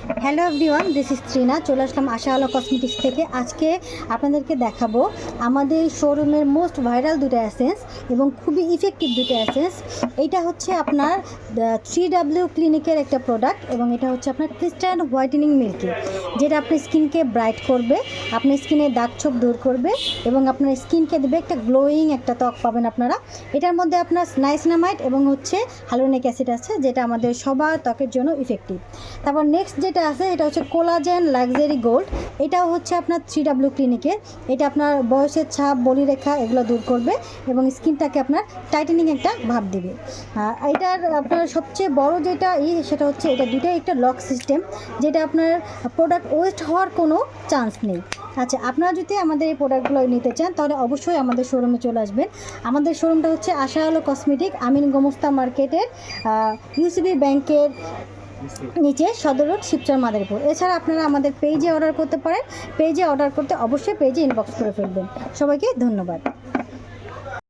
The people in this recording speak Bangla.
Hello everyone, this is Trina. চলে আসলাম আশা আলো কসমেটিক্স থেকে। আজকে আপনাদেরকে দেখাবো আমাদের শোরুমের মোস্ট ভাইরাল দুটো এসেন্স এবং খুবই ইফেক্টিভ দুটো এসেন্স। এইটা হচ্ছে আপনার 3W ক্লিনিকের একটা প্রোডাক্ট এবং এটা হচ্ছে আপনার ক্রিস্টাল হোয়াইটেনিং মিল্কি, যেটা আপনার স্কিনকে ব্রাইট করবে, আপনার স্কিনের দাগ ছোপ দূর করবে এবং আপনার স্কিনকে দেবে একটা গ্লোয়িং একটা ত্বক পাবেন আপনারা। এটার মধ্যে আপনার নাইসিনামাইড এবং হচ্ছে হাইলুরোনিক অ্যাসিড আছে, যেটা আমাদের সবার ত্বকের জন্য ইফেক্টিভ। তারপর নেক্সট যেটা আছে এটা হচ্ছে কোলাজেন লাক্সারি গোল্ড। এটাও হচ্ছে আপনার 3W ক্লিনিকের। এটা আপনার বয়সের ছাপ, বলিরেখা এগুলো দূর করবে এবং স্কিনটাকে আপনার টাইটেনিং একটা ভাব দিবে। এটার আপনার সবচেয়ে বড় যেটা সেটা হচ্ছে এটা দুটোই একটা লক সিস্টেম, যেটা আপনার প্রোডাক্ট ওয়েস্ট হওয়ার কোনো চান্স নেই। আচ্ছা, আপনারা যদি আমাদের এই প্রোডাক্টগুলো নিতে চান তাহলে অবশ্যই আমাদের শোরুমে চলে আসবেন। আমাদের শোরুমটা হচ্ছে আশা আলো কসমেটিক, আমিন গোমস্তা মার্কেটের ইউসিবি ব্যাংকের নিচে, সদর রোড, শিবচর, মাদারীপুর। এছাড়া আপনারা আমাদের পেজে অর্ডার করতে পারেন। পেজে অর্ডার করতে অবশ্যই পেজে ইনবক্স করে ফেলবেন। সবাইকে ধন্যবাদ।